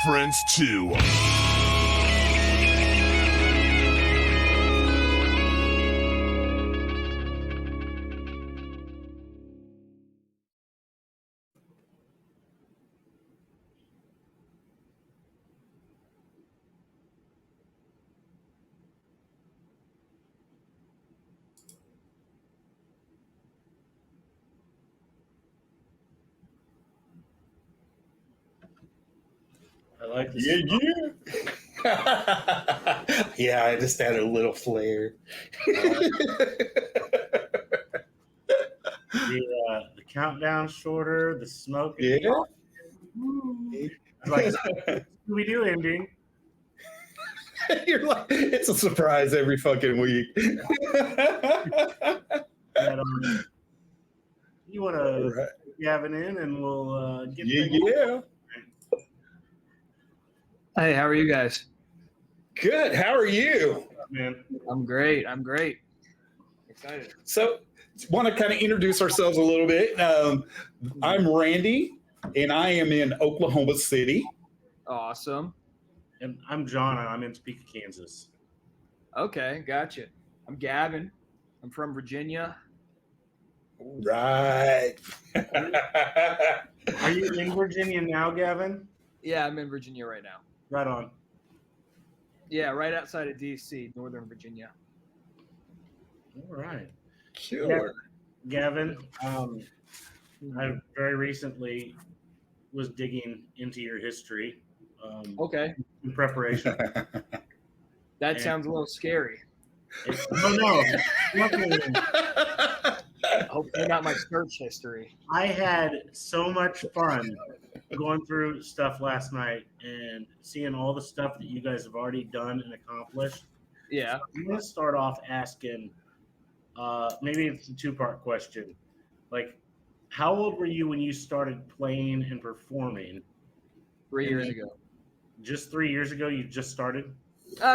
Friends too. I like this. Yeah, I just had a little flare. The countdown shorter, the smoke. Yeah. Like we do ending. You're like, it's a surprise every fucking week. You want to Gavin in, and we'll get. Yeah. Hey, how are you guys? Good. How are you? Man, I'm great. Excited. So, want to kind of introduce ourselves a little bit. I'm Randy, and I am in Oklahoma City. Awesome. And I'm John, and I'm in Topeka, Kansas. Okay, gotcha. I'm Gavin. I'm from Virginia. Right. Are you in Virginia now, Gavin? Yeah, I'm in Virginia right now. Right on. Yeah, right outside of D.C., Northern Virginia. All right. Sure. Gavin, I very recently was digging into your history. Okay. In preparation. That sounds a little scary. No. Hopefully not my search history. I had so much fun going through stuff last night and seeing all the stuff that you guys have already done and accomplished. Yeah. So I'm going to start off asking, maybe it's a two-part question. Like, how old were you when you started playing and performing? 3 years ago. Just 3 years ago, you just started?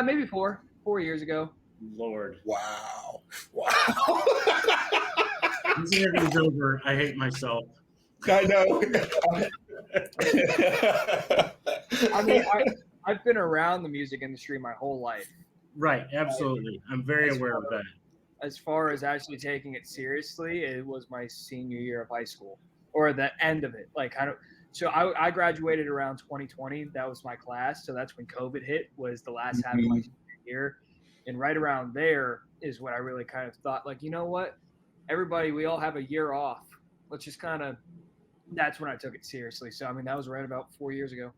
Maybe 4 years ago. Lord. Wow. This interview's over. I hate myself. I know. I mean, I've been around the music industry my whole life. Right, absolutely. I'm very aware of that. As far as actually taking it seriously, it was my senior year of high school, or the end of it. So I graduated around 2020. That was my class. So that's when COVID hit, was the last half of my senior year. And right around there is when I really kind of thought, like, you know what? Everybody, we all have a year off. Let's just that's when I took it seriously. So, I mean, that was right about 4 years ago.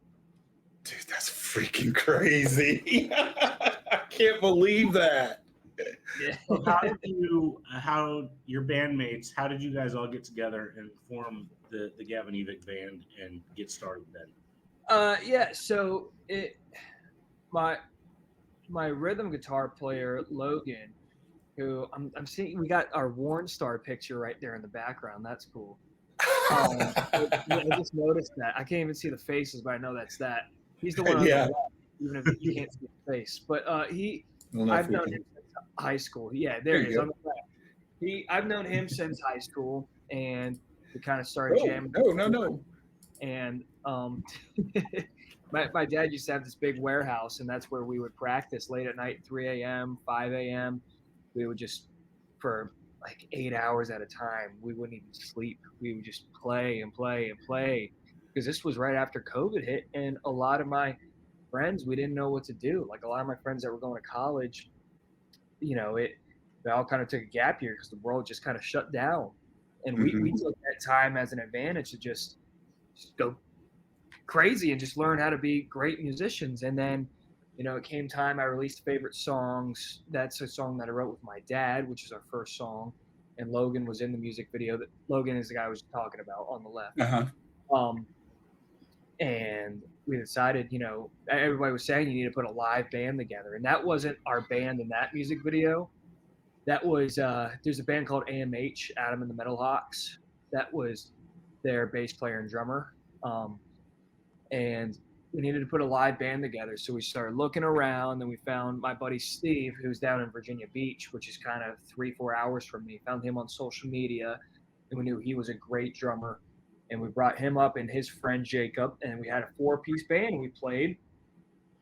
Dude, that's freaking crazy. I can't believe that. Yeah. So how your bandmates, how did you guys all get together and form the Gavin Evick band and get started then? Yeah, so my rhythm guitar player, Logan, who I'm seeing, we got our Warren Star picture right there in the background. That's cool. I just noticed that. I can't even see the faces, but I know that's that. He's the one on the left, even if you can't see his face. But I've known him since high school. Yeah, there he is on the left. I've known him since high school, and we kind of started jamming. No. And my dad used to have this big warehouse, and that's where we would practice late at night, 3 a.m., 5 a.m. We would just for like 8 hours at a time. We wouldn't even sleep. We would just play and play and play, because this was right after COVID hit, and a lot of my friends, we didn't know what to do. Like a lot of my friends that were going to college, they all kind of took a gap year because the world just kind of shut down, and we took that time as an advantage to just go crazy and just learn how to be great musicians. And then, it came time I released favorite songs. That's a song that I wrote with my dad, which is our first song, and Logan was in the music video. That Logan is the guy I was talking about on the left. And we decided, everybody was saying you need to put a live band together, and that wasn't our band in that music video. That was there's a band called AMH, Adam and the Metal Hawks. That was their bass player and drummer. And we needed to put a live band together. So we started looking around, and we found my buddy Steve, who's down in Virginia Beach, which is kind of 3-4 hours from me. Found him on social media, and we knew he was a great drummer. And we brought him up and his friend Jacob, and we had a 4-piece band, and we played.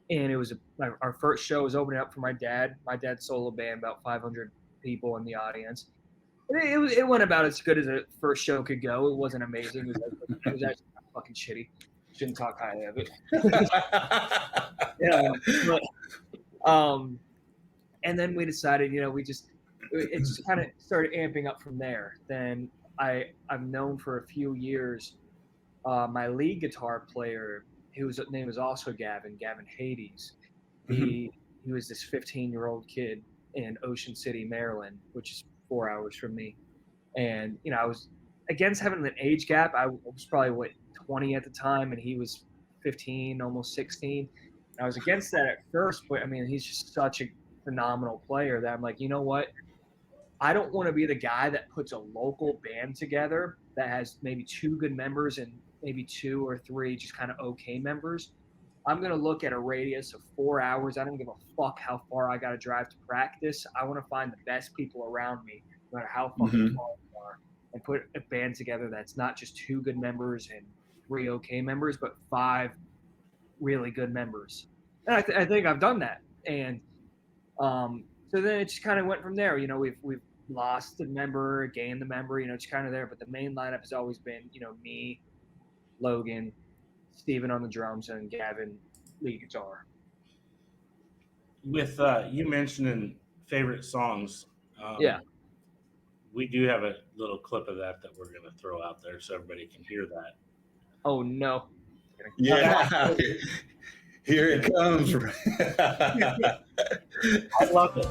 And it was our first show was opening up for my dad's solo band, about 500 people in the audience. It went about as good as a first show could go. It wasn't amazing. It was actually fucking shitty. Shouldn't talk highly of it. And then we decided, it just kind of started amping up from there. Then I've known for a few years my lead guitar player, whose name is also Gavin Hades. He was this 15-year-old kid in Ocean City, Maryland, which is 4 hours from me. And, I was against having an age gap. I was probably 20 at the time, and he was 15, almost 16. And I was against that at first, but I mean, he's just such a phenomenal player that I'm like, you know what? I don't want to be the guy that puts a local band together that has maybe 2 good members and maybe 2 or 3 just kind of okay members. I'm going to look at a radius of 4 hours. I don't give a fuck how far I got to drive to practice. I want to find the best people around me, no matter how fucking far they are, and put a band together that's not just 2 good members and 3 okay members, but 5 really good members. And I think I've done that. And so then it just kind of went from there. We've lost the member, gained the member, it's kind of there. But the main lineup has always been, me, Logan, Steven on the drums, and Gavin lead guitar. With you mentioning favorite songs, we do have a little clip of that we're going to throw out there so everybody can hear that. Oh, no. Yeah. Here it comes. I love it.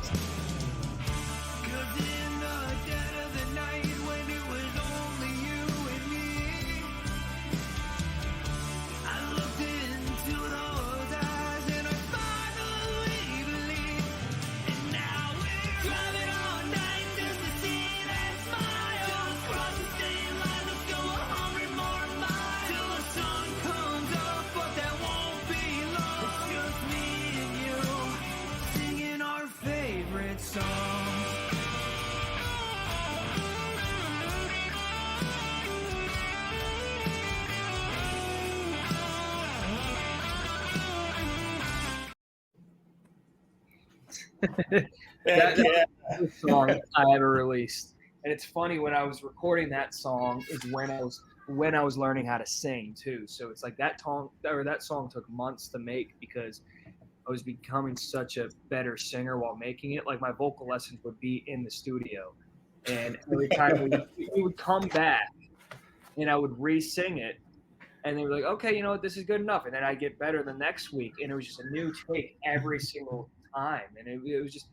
That's the song I ever released. And it's funny, when I was recording that song is when I was learning how to sing too. So it's like that song took months to make, because I was becoming such a better singer while making it. Like my vocal lessons would be in the studio, and every time we would come back and I would re-sing it, and they were like, okay, this is good enough. And then I get better the next week, and it was just a new take every single time. And it was just,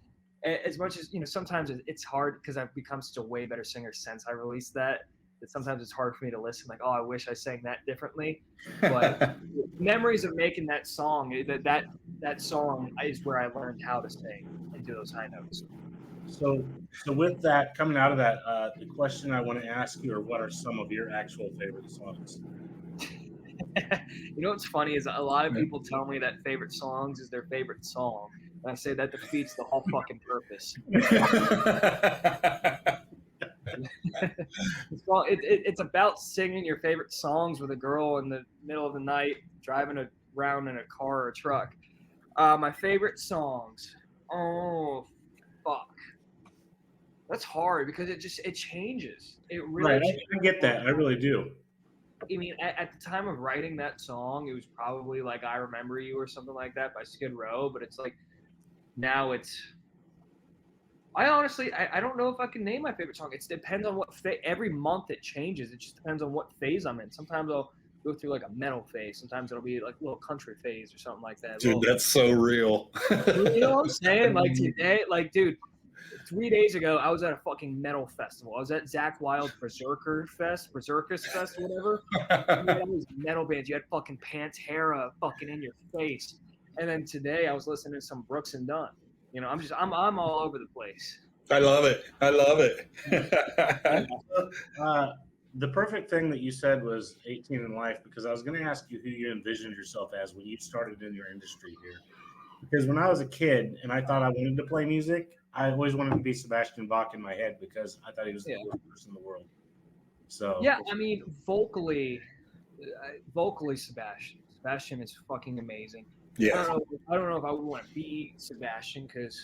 as much as, sometimes it's hard because I've become such a way better singer since I released that sometimes it's hard for me to listen. Like, oh, I wish I sang that differently. But memories of making that song, that song is where I learned how to sing and do those high notes. So with that, coming out of that, the question I want to ask you are, what are some of your actual favorite songs? What's funny is a lot of people tell me that favorite songs is their favorite song. And I say that defeats the whole fucking purpose. It's about singing your favorite songs with a girl in the middle of the night, driving around in a car or a truck. My favorite songs. Oh, fuck. That's hard because it changes. It really Right, changes. I get that. I really do. I mean, at the time of writing that song, it was probably like "I Remember You" or something like that by Skid Row. But it's like now it's. I honestly, I don't know if I can name my favorite song. It depends on what every month it changes. It just depends on what phase I'm in. Sometimes I'll go through like a metal phase. Sometimes it'll be like a little country phase or something like that. Dude, that's so real. You know what I'm saying? Like today, like dude, 3 days ago, I was at a fucking metal festival. I was at Zach Wild Berserkers Fest, whatever. You had all these metal bands. You had fucking Pantera fucking in your face. And then today, I was listening to some Brooks and Dunn. You know, I'm all over the place. I love it. I love it. The perfect thing that you said was 18 in life, because I was going to ask you who you envisioned yourself as when you started in your industry here. Because when I was a kid and I thought I wanted to play music, I always wanted to be Sebastian Bach in my head because I thought he was the coolest person in the world. So yeah, I mean, vocally, Sebastian is fucking amazing. Yeah. I don't know if I would want to be Sebastian because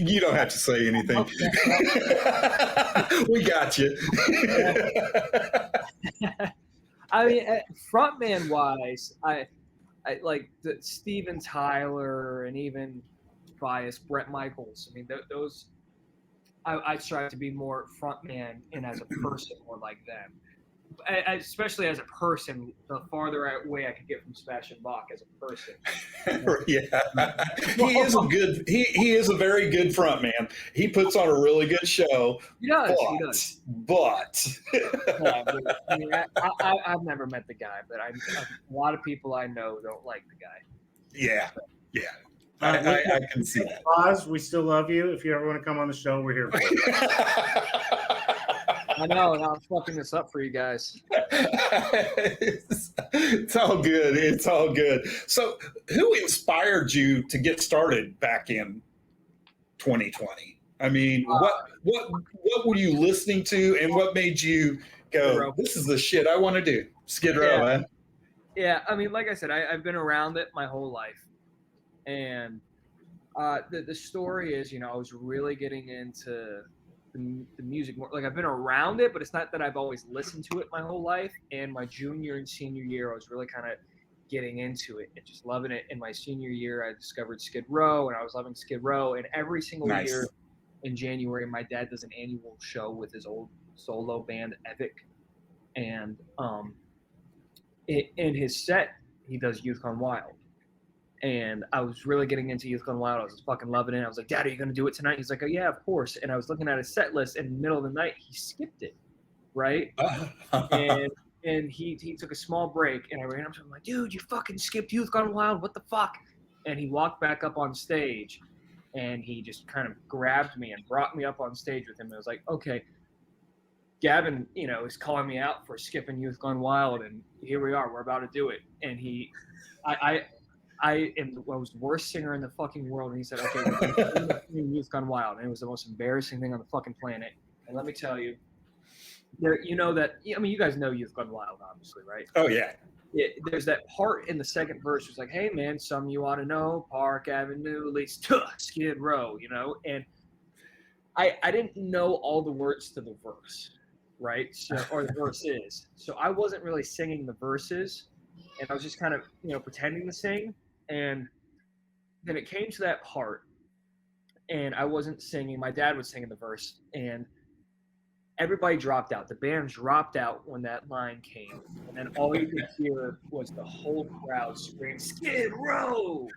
you don't have to say anything. We got you. I mean, frontman wise, I like the Steven Tyler and even bias Brett Michaels. I mean, those I strive to be more frontman and as a person more like them. Especially as a person, the farther away I could get from Sebastian Bach as a person. Yeah, he is a very good front man. He puts on a really good show. He does. But Yeah, I mean, I've never met the guy, but a lot of people I know don't like the guy. Yeah. I can see that. Oz, we still love you. If you ever want to come on the show, we're here for you. I know, and I'm fucking this up for you guys. It's all good. It's all good. So, who inspired you to get started back in 2020? I mean, what were you listening to, and what made you go, "This is the shit I want to do"? Skid Row, man. Yeah, I mean, like I said, I've been around it my whole life, and the story is, you know, I was really getting into the music more. Like, I've been around it, but it's not that I've always listened to it my whole life. And my junior and senior year, I was really kind of getting into it and just loving it. In my senior year, I discovered Skid Row, and I was loving Skid Row. And every single year in January, my dad does an annual show with his old solo band Evick, and in his set, he does Youth Gone Wild. And I was really getting into Youth Gone Wild. I was fucking loving it. I was like, "Dad, are you going to do it tonight?" He's like, "Oh, yeah, of course." And I was looking at his set list, and in the middle of the night, he skipped it, right? and he took a small break, and I ran up to him like, "Dude, you fucking skipped Youth Gone Wild. What the fuck?" And he walked back up on stage, and he just kind of grabbed me and brought me up on stage with him. And I was like, "Okay, Gavin, you know, is calling me out for skipping Youth Gone Wild, and here we are. We're about to do it." And I was the worst singer in the fucking world. And he said, "Okay, we're going to sing Youth Gone Wild." And it was the most embarrassing thing on the fucking planet. And let me tell you, you know that, I mean, you guys know Youth Gone Wild, obviously, right? Oh, yeah. There's that part in the second verse was like, "Hey, man, some you ought to know, Park Avenue leads to Skid Row," you know? And I didn't know all the words to the verse, right? So, or the verses. So I wasn't really singing the verses. And I was just kind of, you know, pretending to sing. And then it came to that part, and I wasn't singing. My dad was singing the verse, and everybody dropped out. The band dropped out when that line came. And then all you could hear was the whole crowd scream, "Skid Row!"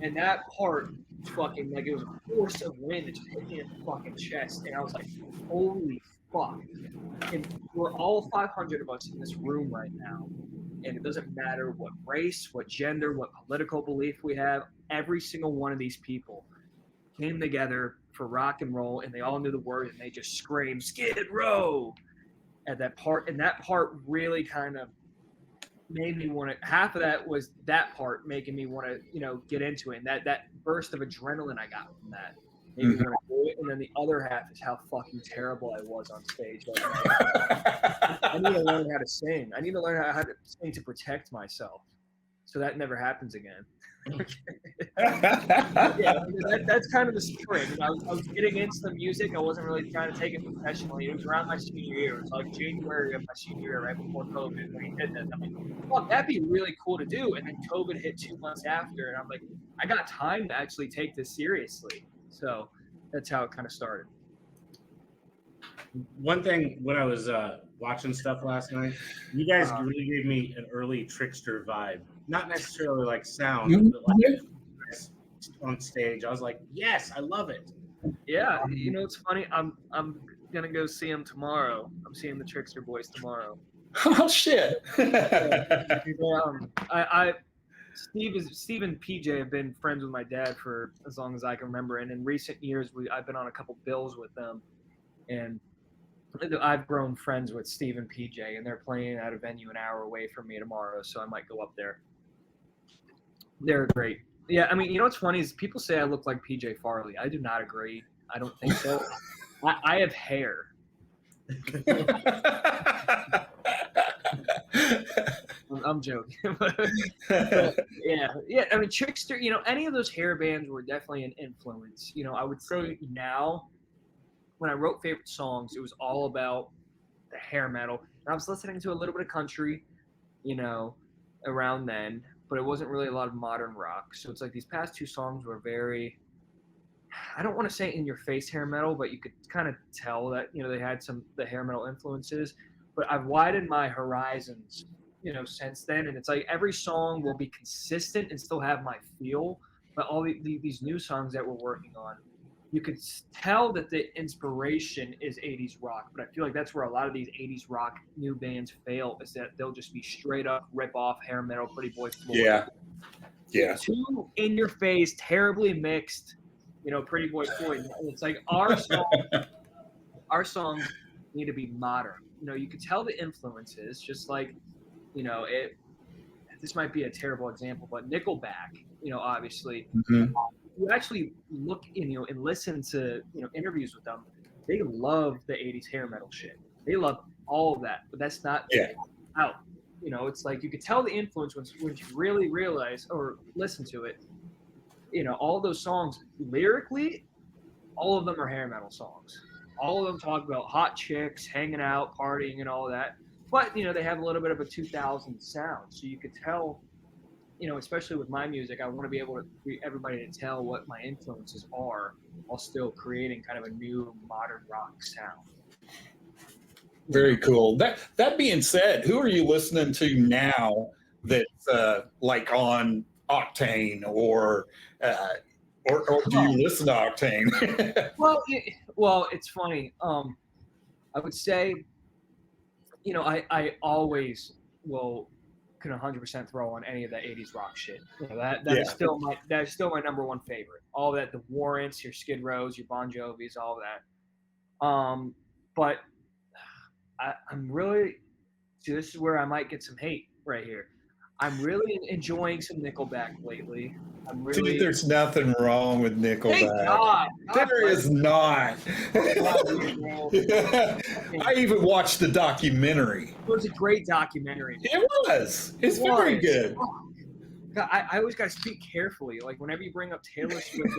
And that part fucking, like, it was a force of wind that just hit me in the fucking chest. And I was like, holy fuck. And we're all 500 of us in this room right now. And it doesn't matter what race, what gender, what political belief we have. Every single one of these people came together for rock and roll, and they all knew the word, and they just screamed, "Skid Row!" at that part. And that part really kind of made me want to, half of that was that part making me want to, you know, get into it. And that burst of adrenaline I got from that made me want to do it. And then the other half is how fucking terrible I was on stage. I need to learn how to sing. I need to learn how to sing to protect myself, so that never happens again. Yeah, that's kind of the spring. I was getting into the music. I wasn't really trying to take it professionally. It was around my senior year. It was like January of my senior year, right before COVID, when he did this. I'm like, well, that'd be really cool to do. And then COVID hit 2 months after, and I'm like, I got time to actually take this seriously. So that's how it kind of started. One thing when I was watching stuff last night, you guys really gave me an early Trickster vibe. Not necessarily like sound, but like on stage. I was like, yes, I love it. Yeah, you know it's funny. I'm gonna go see him tomorrow. I'm seeing the Trickster Boys tomorrow. Oh shit! Steve and PJ have been friends with my dad for as long as I can remember, and in recent years I've been on a couple bills with them, and I've grown friends with Steve and PJ, and they're playing at a venue an hour away from me tomorrow, so I might go up there. They're great. Yeah, I mean, you know what's funny is people say I look like PJ Farley. I do not agree. I don't think so. I have hair. I'm joking. but yeah. I mean, Trickster. You know, any of those hair bands were definitely an influence. You know, I would say now, when I wrote favorite songs, it was all about the hair metal. And I was listening to a little bit of country, you know, around then, but it wasn't really a lot of modern rock. So it's like these past two songs were very, I don't want to say in your face hair metal, but you could kind of tell that, you know, they had the hair metal influences. But I've widened my horizons, you know, since then. And it's like every song will be consistent and still have my feel. But all these new songs that we're working on, you could tell that the inspiration is 80s rock, but I feel like that's where a lot of these 80s rock new bands fail, is that they'll just be straight up rip off hair metal, Pretty Boy Floyd. Yeah. Too in your face, terribly mixed, you know, Pretty Boy Floyd. And it's like our songs need to be modern. You know, you could tell the influences, just like, you know, this might be a terrible example, but Nickelback, you know, obviously. Mm-hmm. You actually look and, you know, and listen to, you know, interviews with them, they love the 80s hair metal shit. They love all of that, but that's not out. You know, it's like you could tell the influence when you really realize or listen to it. You know, all those songs lyrically, all of them are hair metal songs. All of them talk about hot chicks, hanging out, partying, and all that. But, you know, they have a little bit of a 2000s sound, so you could tell. You know, especially with my music, I want to be able to everybody to tell what my influences are while still creating kind of a new modern rock sound. Very cool. That being said, who are you listening to now that's like on Octane or do you listen to Octane? Well, it's funny. I would say, you know, I always will can 100% throw on any of that 80s rock shit. You know, that is still my number one favorite. All that, the Warrants, your Skid Rows, your Bon Jovis, all that. But I'm really, see, this is where I might get some hate right here. I'm really enjoying some Nickelback lately. Dude, there's nothing wrong with Nickelback. Thank God. There is not. I even watched the documentary. It was a great documentary. It was. It's very good. God, I always got to speak carefully. Like whenever you bring up Taylor Swift,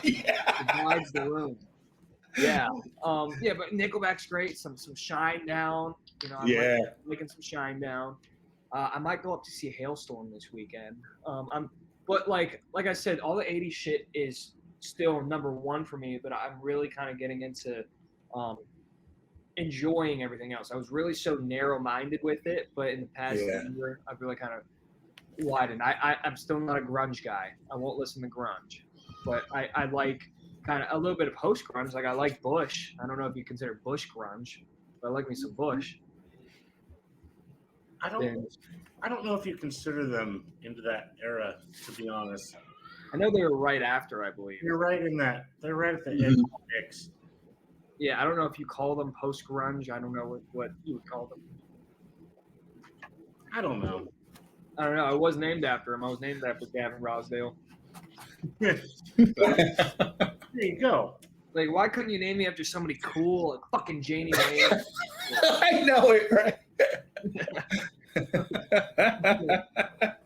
it divides the room. Yeah. But Nickelback's great. Some Shine Down. You know, I'm making some Shine Down. I might go up to see Hailstorm this weekend. But like I said, all the 80s shit is still number one for me, but I'm really kind of getting into enjoying everything else. I was really so narrow-minded with it, but in the past year, I've really kind of widened. I'm still not a grunge guy. I won't listen to grunge, but I like kind of a little bit of post-grunge. Like I like Bush. I don't know if you consider Bush grunge, but I like me some Bush. I don't know if you consider them into that era, to be honest. I know they were right after, I believe. You're right in that. They're right at the end of the mix. Yeah, I don't know if you call them post-grunge. I don't know what you would call them. I don't know. I was named after him. I was named after Gavin Rosdale. There you go. Like, why couldn't you name me after somebody cool like fucking Janie Wayne? I know it, right?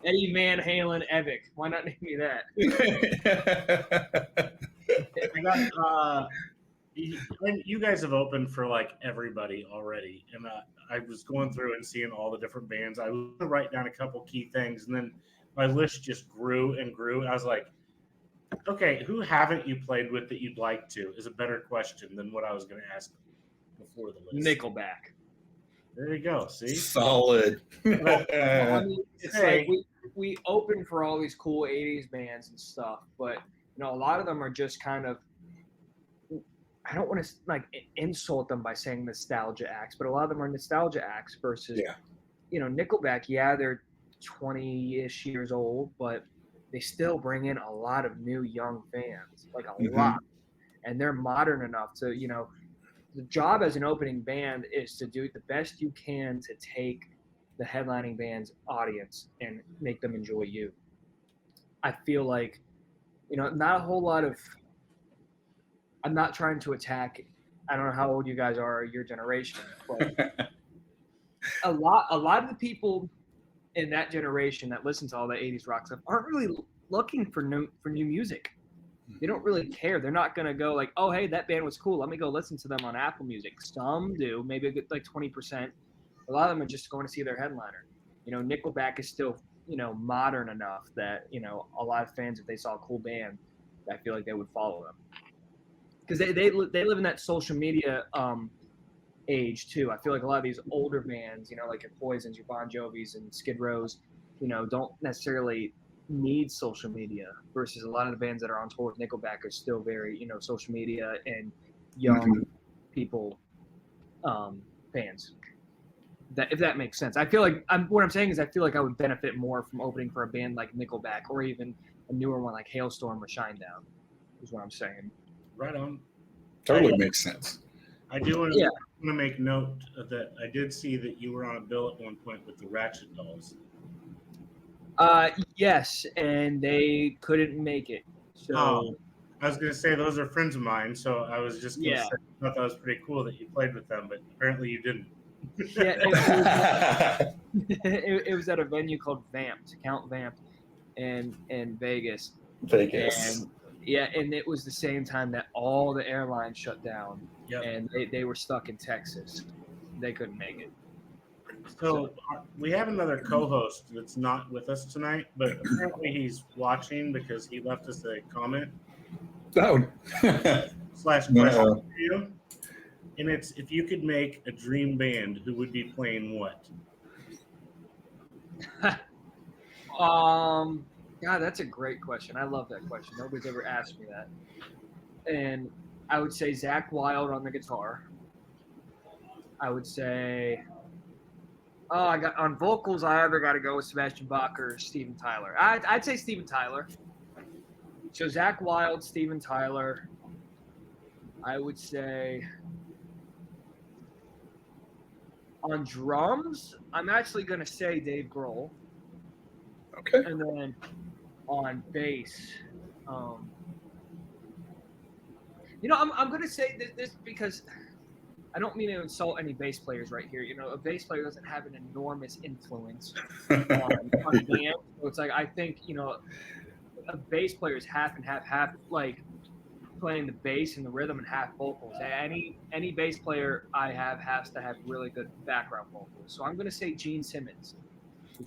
Eddie Van Halen Evick. Why not name me that? I got you guys have opened for like everybody already, and I was going through and seeing all the different bands. I was gonna write down a couple key things, and then my list just grew and grew. And I was like, okay, who haven't you played with that you'd like to? Is a better question than what I was going to ask before the list. Nickelback. There you go. See, solid. I mean, it's like we open for all these cool '80s bands and stuff, but a lot of them are just kind of. I don't want to like insult them by saying nostalgia acts, but a lot of them are nostalgia acts versus, Nickelback. Yeah, they're 20-ish years old, but they still bring in a lot of new young fans, like a lot, and they're modern enough to, the job as an opening band is to do the best you can to take the headlining band's audience and make them enjoy you. I feel like, not a whole lot of. I'm not trying to attack. I don't know how old you guys are, your generation, but a lot of the people in that generation that listen to all the '80s rock stuff aren't really looking for new music. They don't really care. They're not gonna go like, oh hey, that band was cool. Let me go listen to them on Apple Music. Some do, maybe a good like 20%. A lot of them are just going to see their headliner. Nickelback is still modern enough that a lot of fans, if they saw a cool band, I feel like they would follow them. Because they live in that social media age too. I feel like a lot of these older bands, like your Poisons, your Bon Jovis, and Skid Rows, don't necessarily need social media. Versus a lot of the bands that are on tour with Nickelback are still very, social media and young people fans. If that makes sense, I feel like what I'm saying is I feel like I would benefit more from opening for a band like Nickelback or even a newer one like Hailstorm or Shinedown. Is what I'm saying. Right on. Totally makes sense. I do want to make note that I did see that you were on a bill at one point with the Ratchet Dolls. Yes, and they couldn't make it. So I was going to say those are friends of mine, so I was just going to say I thought that was pretty cool that you played with them, but apparently you didn't. It was at a venue called Vamped, Count Vamped, in Vegas. And it was the same time that all the airlines shut down, and they were stuck in Texas. They couldn't make it. So we have another co-host that's not with us tonight, but apparently he's watching because he left us a comment. /question for you. And it's, if you could make a dream band, who would be playing what? God, that's a great question. I love that question. Nobody's ever asked me that. And I would say Zakk Wylde on the guitar. I would say, on vocals, I either got to go with Sebastian Bach or Steven Tyler. I'd say Steven Tyler. So Zakk Wylde, Steven Tyler. I would say on drums, I'm actually going to say Dave Grohl. Okay. And then on bass, I'm going to say this because I don't mean to insult any bass players right here. A bass player doesn't have an enormous influence on a band. So it's like, I think, a bass player is half and half, like playing the bass and the rhythm and half vocals. Any bass player I have has to have really good background vocals. So I'm going to say Gene Simmons.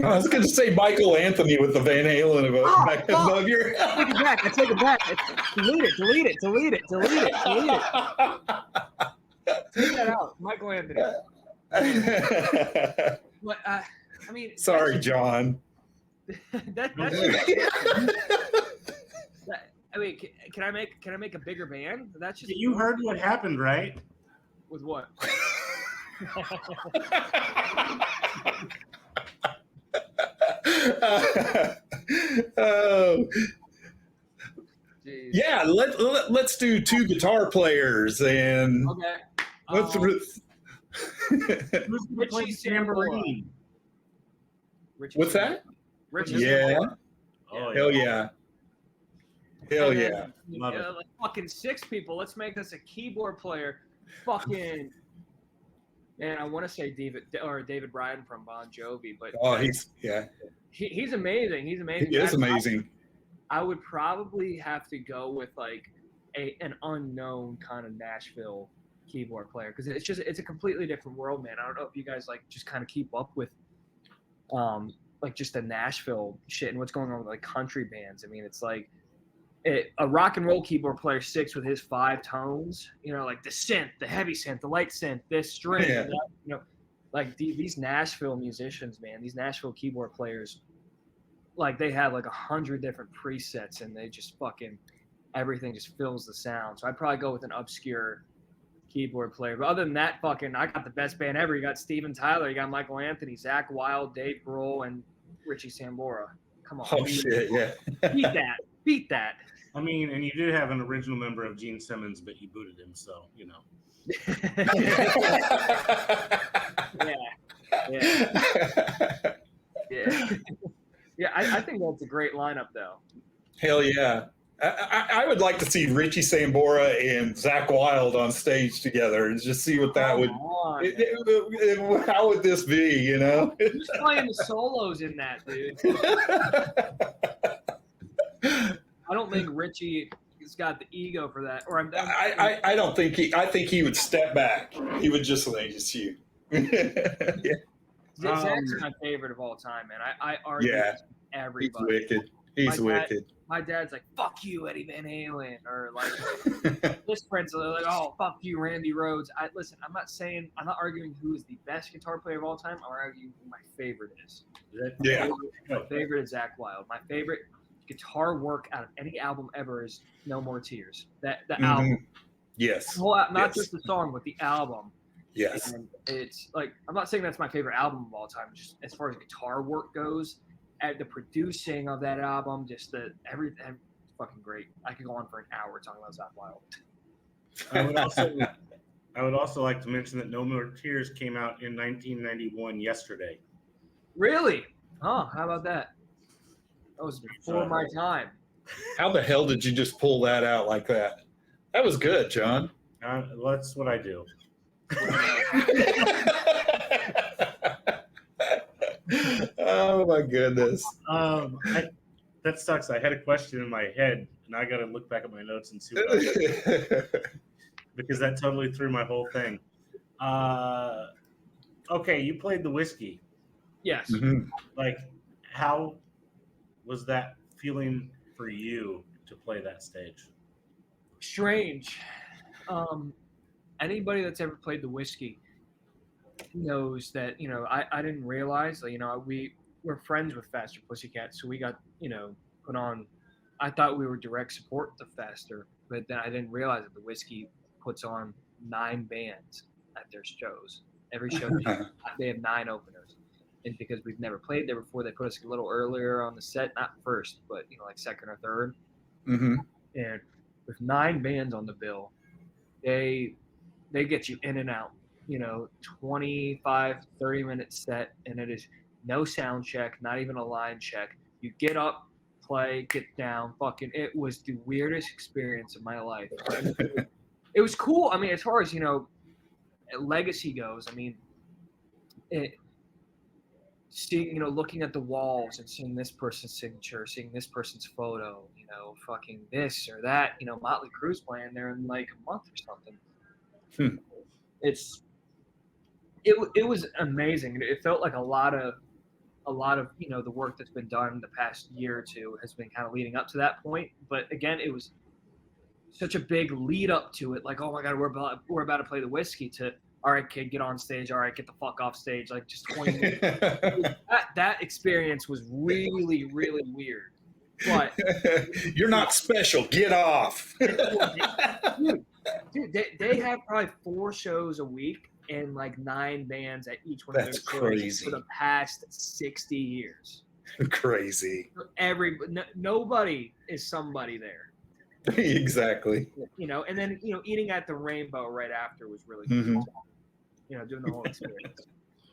I was going to say Michael Anthony with the Van Halen above your. I take it back. Delete it. Take that out, Michael Anthony. But I mean, sorry, John. I mean, can I make a bigger band? That's just. You heard what happened, right? With what? Yeah, let's do two guitar players and okay. Who's playing tambourine? What's that? Yeah. Oh, hell yeah. Hell yeah. Love it. Like fucking 6 people. Let's make this a keyboard player. Fucking. Man, I want to say David Bryan from Bon Jovi, but He's amazing. He's amazing. He is amazing. I would probably have to go with like an unknown kind of Nashville keyboard player because it's a completely different world, man. I don't know if you guys like just kind of keep up with like just the Nashville shit and what's going on with like country bands. I mean, it's like a rock and roll keyboard player sticks with his 5 tones, you know, like the synth, the heavy synth, the light synth, this string, Yeah. that, you know, like these Nashville musicians, man, these Nashville keyboard players, like they have like 100 different presets and they just fucking everything just fills the sound. So I'd probably go with an obscure keyboard player. But other than that, fucking, I got the best band ever. You got Steven Tyler, you got Michael Anthony, Zach Wilde, Dave Grohl, and Richie Sambora. Come on. Oh shit, yeah. Beat that. I mean, and you do have an original member of Gene Simmons, but you booted him, so you know. Yeah. I think that's a great lineup, though. Hell yeah. I would like to see Richie Sambora and Zach Wilde on stage together and just see what that would. How would this be? You know, who's playing the solos in that, dude? I don't think Richie has got the ego for that. Or I don't think he. I think he would step back. He would just like just you. Yeah. Zach's my favorite of all time, man. I argue with everybody. He's wicked. He's wicked. My dad's like, "Fuck you, Eddie Van Halen," or like this friend's like, "Oh, fuck you, Randy Rhoads." Listen. I'm not arguing who is the best guitar player of all time. I'm arguing who my favorite is. Yeah. My favorite is Zach Wilde. My favorite guitar work out of any album ever is "No More Tears." The album. Yes. Not just the song, but the album. Yes. And it's like, I'm not saying that's my favorite album of all time, just as far as guitar work goes, at the producing of that album, just everything, fucking great. I could go on for an hour talking about Zach Wilde. I would also like to mention that No More Tears came out in 1991 yesterday. Really? Huh? How about that? That was before my time. How the hell did you just pull that out like that? That was good, John. That's what I do. Oh my goodness. That sucks. I had a question in my head, and I got to look back at my notes and see what I did, because that totally threw my whole thing. Okay, you played the whiskey. Yes. Mm-hmm. Like, how was that feeling for you to play that stage? Strange. Anybody that's ever played the whiskey knows that, you know, I didn't realize, like, you know, we're friends with Faster Pussycat, so we got, you know, put on. I thought we were direct support to Faster, but then I didn't realize that the whiskey puts on 9 bands at their shows. Every show they have 9 openers, and because we've never played there before, they put us a little earlier on the set, not first, but you know, like second or third. Mm-hmm. And with 9 bands on the bill, they get you in and out, you know, 25, 30-minute set, and it is no sound check, not even a line check. You get up, play, get down, fucking, it was the weirdest experience of my life. It was cool. I mean, as far as, you know, legacy goes, I mean, seeing, you know, looking at the walls and seeing this person's signature, seeing this person's photo, you know, fucking this or that, you know, Motley Crue's playing there in like a month or something. It was amazing. It felt like a lot of you know, the work that's been done the past year or two has been kind of leading up to that point. But again, it was such a big lead up to it. Like, oh my God, we're about to play the whiskey. To, all right, kid, get on stage. All right, get the fuck off stage. Like, just 20 minutes. that experience was really, really weird. But you're not special. Get off. Dude, they have probably 4 shows a week and like 9 bands at each one of their shows for the past 60 years. Crazy. Nobody is somebody there. Exactly. You know, and then, you know, eating at the Rainbow right after was really good. Mm-hmm. You know, doing the whole experience.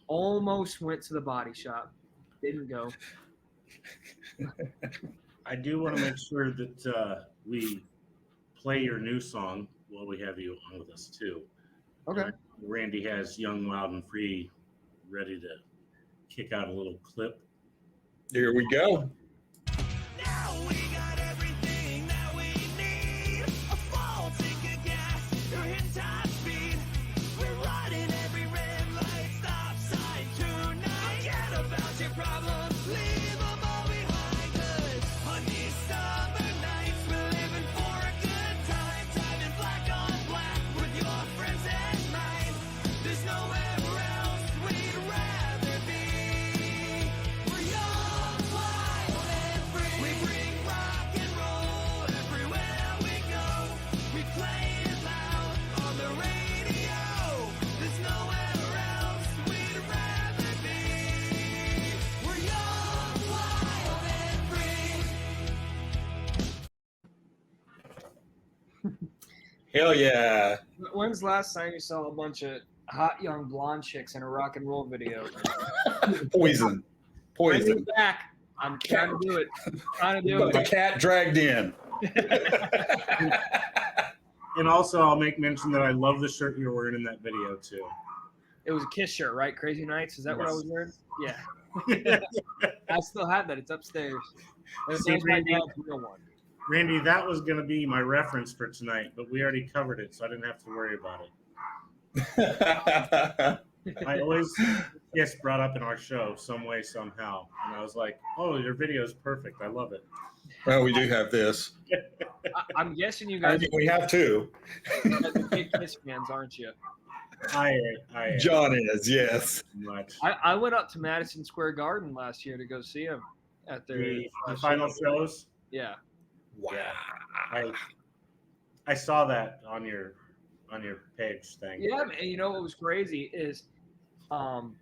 Almost went to the Body Shop. Didn't go. I do want to make sure that we play your new song while we have you on with us too. Okay. Randy has Young, Wild, and Free ready to kick out a little clip. Here we go. Now we got everything that we need. A full tank of gas, you're hitting top speed. We're running every red light, stop sign tonight. Forget about your problems, leave them all behind. 'Cause on these summer nights, we're living for a good time. Driving black on black with your friends and mine. There's nowhere else we'd rather be. We're young, wild, and free. We bring rock and roll everywhere we go. We play it loud on the radio. There's nowhere else we'd rather be. We're young, wild, and free. Hell yeah. When's the last time you saw a bunch of hot young blonde chicks in a rock and roll video? Poison. Bring Poison. it back. I'm trying to do it. Trying to do But the it. cat dragged in. And also, I'll make mention that I love the shirt you're wearing in that video too. It was a Kiss shirt, right? Crazy Nights. Is that what I Yes. was wearing? Yeah. I still have that. It's upstairs. That's See, my Randy? dad's real one. Randy, that was going to be my reference for tonight, but we already covered it, so I didn't have to worry about it. I always gets brought up in our show some way, somehow. And I was like, oh, your video is perfect. I love it. Well, we do have this. I'm guessing you I guys mean, we have two. are big Kiss fans, aren't you? I John is, yes. much. I went up to Madison Square Garden last year to go see him at their The final shows. Yeah. Wow. I saw that on your page thing. Yeah, man. You know what was crazy is, I'm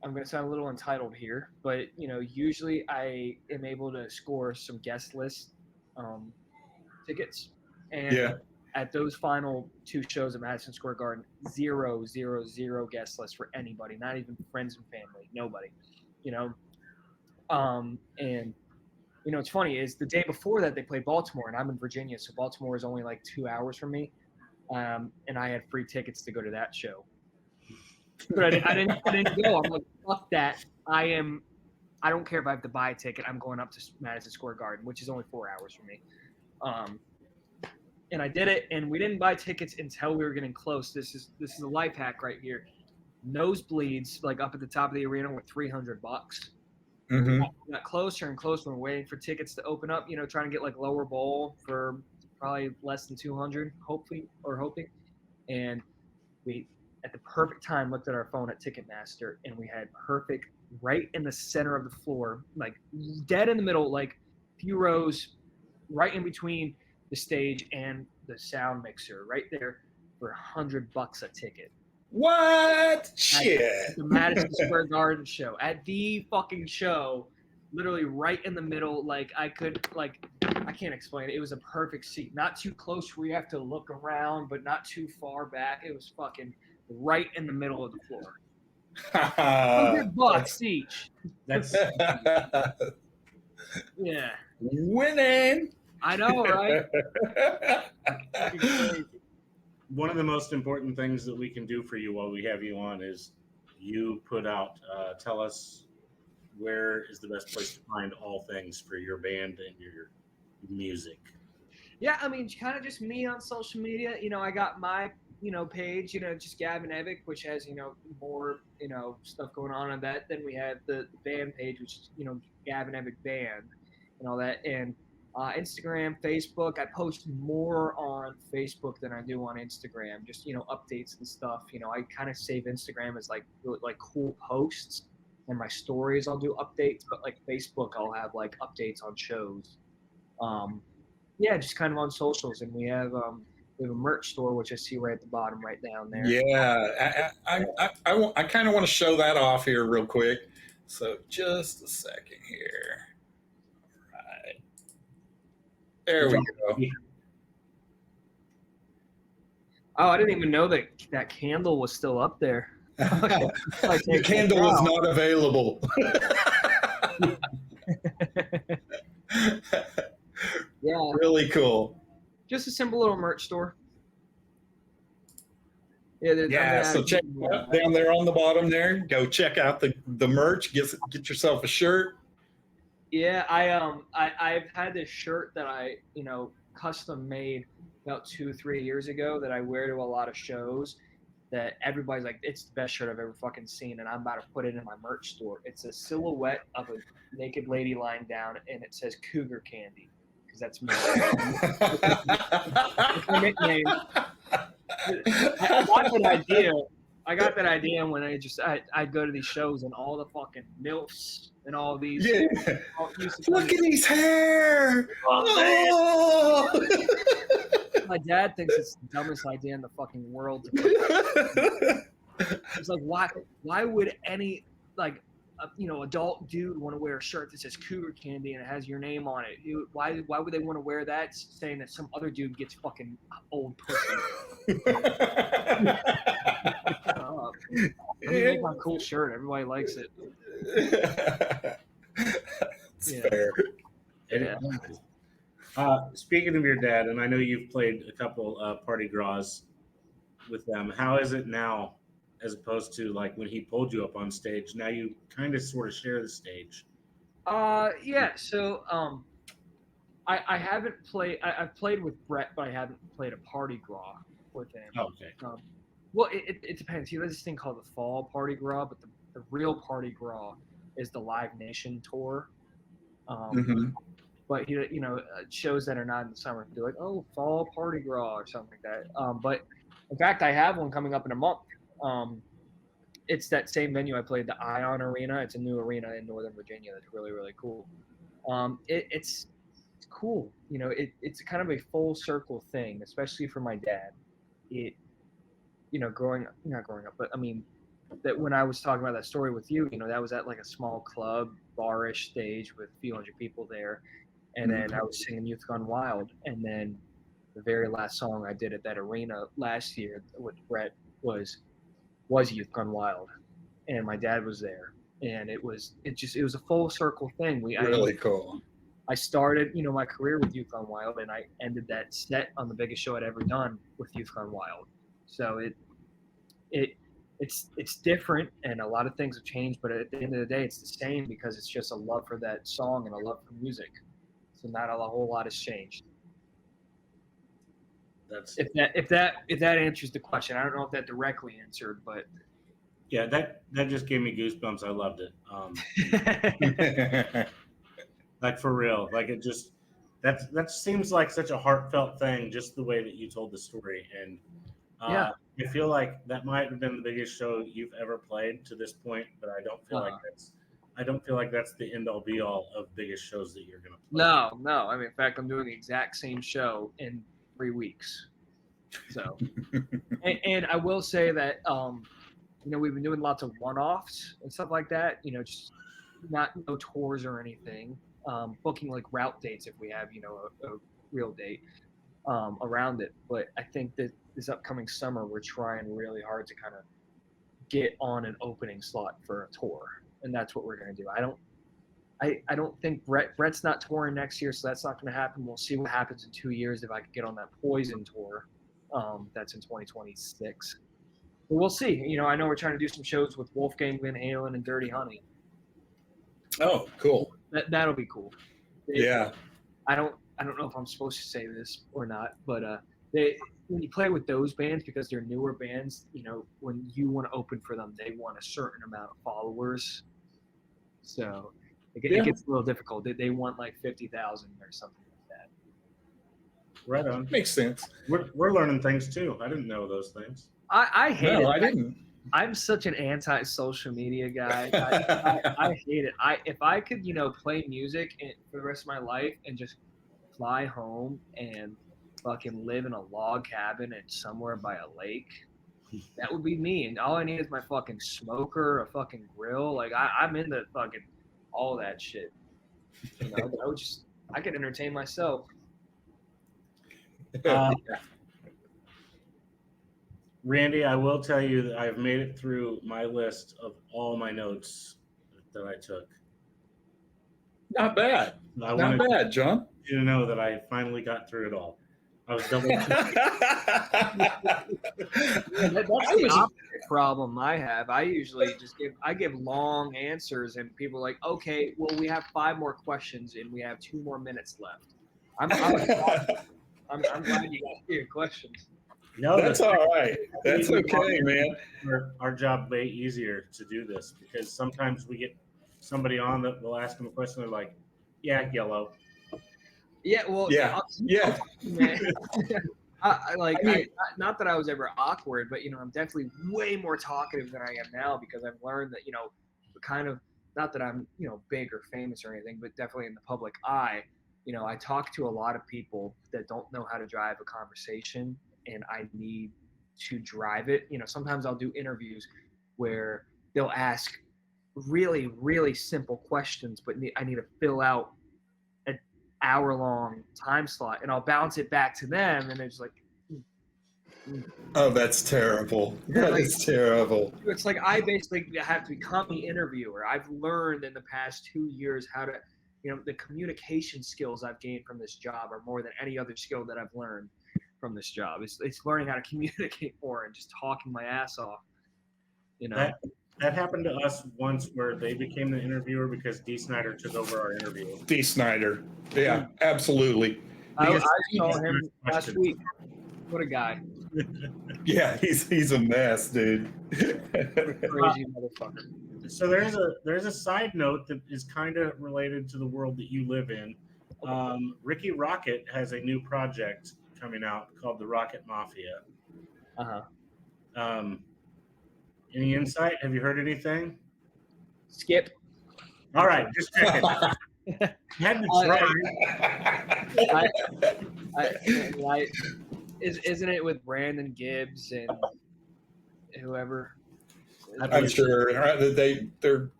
going to sound a little entitled here, but usually I am able to score some guest list tickets, and Yeah. at those final two shows at Madison Square Garden, 0 guest list for anybody, not even friends and family, nobody. And it's funny is the day before that they played Baltimore, and I'm in Virginia, so Baltimore is only like 2 hours from me, and I had free tickets to go to that show. But I didn't go. I'm like, fuck that. I don't care if I have to buy a ticket. I'm going up to Madison Square Garden, which is only 4 hours from me. And I did it, and we didn't buy tickets until we were getting close. This is a life hack right here. Nosebleeds, like up at the top of the arena, were $300. Mm-hmm. We got closer and closer. We're waiting for tickets to open up. Trying to get like lower bowl for probably less than 200, hoping. And we, at the perfect time, looked at our phone at Ticketmaster, and we had perfect right in the center of the floor, like dead in the middle, like few rows, right in between the stage and the sound mixer, right there for $100 a ticket. What? Shit. At the Madison Square Garden show, at the fucking show, literally right in the middle. Like I can't explain it. It was a perfect seat, not too close where you have to look around, but not too far back. It was fucking right in the middle of the floor. $100 each. That's Yeah, Winning. I know, right? Fucking crazy. one of the most important things that we can do for you while we have you on is you put out, tell us where is the best place to find all things for your band and your music. Yeah, I mean, kind of just me on social media. I got my, page, just Gavin Evick, which has, more, stuff going on that. Then we have the band page, which is, Gavin Evick Band and all that. And Instagram, Facebook, I post more on Facebook than I do on Instagram, just, updates and stuff. I kind of save Instagram as like cool posts, and my stories I'll do updates, but like Facebook, I'll have like updates on shows. Yeah, just kind of on socials. And we have a merch store, which I see right at the bottom, right down there. Yeah, I kind of want to show that off here real quick. So just a second here. All right. There we go. Oh, I didn't even know that candle was still up there. The candle was not available. Yeah, Really cool. just a simple little merch store. Yeah, so check it out down there on the bottom there. Go check out the merch. Get yourself a shirt. Yeah, I've had this shirt that I custom made about 2-3 years ago that I wear to a lot of shows. That everybody's like, it's the best shirt I've ever fucking seen, and I'm about to put it in my merch store. It's a silhouette of a naked lady lying down, and it says Cougar Candy because that's me. It's my nickname. I got that idea. I got that idea when I'd go to these shows and all the fucking milfs and all these. Yeah. All, used to Look at his hair. Oh, Oh. my dad thinks it's the dumbest idea in the fucking world to put. He's like, why would any adult dude want to wear a shirt that says Cougar Candy and it has your name on it? Why would they want to wear that saying that some other dude gets fucking old pussy? I mean, make my cool shirt. Everybody likes it. It's fair. Yeah. Speaking of your dad, and I know you've played a couple party draws with them. How is it now, as opposed to like when he pulled you up on stage? Now you kind of sort of share the stage. Yeah. So I haven't played. I've played with Brett, but I haven't played a party draw with him. Okay. Well, it depends. He does this thing called the Fall Party Gras, but the real Party Gras is the Live Nation tour. But shows that are not in the summer, do like, oh, Fall Party Gras or something like that. But in fact, I have one coming up in a month. It's that same venue I played, the Ion Arena. It's a new arena in Northern Virginia that's really, really cool. It's cool. It's kind of a full circle thing, especially for my dad. Not growing up, but I mean, that when I was talking about that story with you, that was at like a small club, bar-ish stage with a few hundred people there. And then I was singing Youth Gone Wild. And then the very last song I did at that arena last year with Brett was Youth Gone Wild. And my dad was there. And it was a full circle thing. Really cool. I started, my career with Youth Gone Wild, and I ended that set on the biggest show I'd ever done with Youth Gone Wild. So it's different, and a lot of things have changed, but at the end of the day, it's the same because it's just a love for that song and a love for music. So not a whole lot has changed. If that answers the question. I don't know if that directly answered, but yeah, that just gave me goosebumps. I loved it. Like for real, like it just that seems like such a heartfelt thing, just the way that you told the story. And yeah, I feel like that might have been the biggest show you've ever played to this point, but I don't feel like that's the end all be all of biggest shows that you're gonna play. No. I mean, in fact, I'm doing the exact same show in 3 weeks. So, and I will say that we've been doing lots of one-offs and stuff like that. Just no tours or anything. Booking like route dates if we have a real date around it. But I think that this upcoming summer we're trying really hard to kind of get on an opening slot for a tour, and that's what we're going to do. I don't think Brett's not touring next year, so that's not going to happen. We'll see what happens in 2 years if I could get on that Poison tour. That's in 2026. But we'll see. I know we're trying to do some shows with Wolfgang Van Halen and Dirty Honey. Oh, cool. That'll be cool. Yeah. I don't know if I'm supposed to say this or not, but when you play with those bands, because they're newer bands, when you want to open for them, they want a certain amount of followers. So it gets a little difficult. They want like 50,000 or something like that. Right on. Makes sense. We're learning things too. I didn't know those things. I hate it. No, I didn't. I'm such an anti-social media guy. I hate it. If I could, play music for the rest of my life and just fly home and fucking live in a log cabin and somewhere by a lake, that would be me. And all I need is my fucking smoker, a fucking grill. Like I'm into fucking all that shit. I could entertain myself. Randy, I will tell you that I've made it through my list of all my notes that I took. Not bad. Not bad, John. You know that I finally got through it all. I was double checking. problem I have. I usually just give long answers, and people are like, okay, well, we have 5 more questions, and we have 2 more minutes left. I'm glad you got your questions. No, That's all right. That's okay, man. Our job way easier to do this because sometimes we get somebody on that will ask them a question. They're like, "Yeah, yellow." Yeah, well, Yeah. Yeah. man. Not that I was ever awkward, but I'm definitely way more talkative than I am now because I've learned that kind of, not that I'm big or famous or anything, but definitely in the public eye. I talk to a lot of people that don't know how to drive a conversation, and I need to drive it. Sometimes I'll do interviews where they'll ask really, really simple questions, but I need to fill out an hour-long time slot, and I'll bounce it back to them, and it's like, Oh, that's terrible. That is terrible. It's like I basically have to become the interviewer. I've learned in the past 2 years how to, the communication skills I've gained from this job are more than any other skill that I've learned from this job. It's learning how to communicate more and just talking my ass off. That happened to us once where they became the interviewer because D. Snyder took over our interview. D. Snyder. Yeah, absolutely. I saw him last week. What a guy. Yeah, he's a mess, dude. Crazy motherfucker. So there's a side note that is kind of related to the world that you live in. Ricky Rocket has a new project coming out called the Rocket Mafia. Any insight? Have you heard anything? Skip. All right, just checking. Had to try. Isn't it with Brandon Gibbs and whoever? I'm sure they're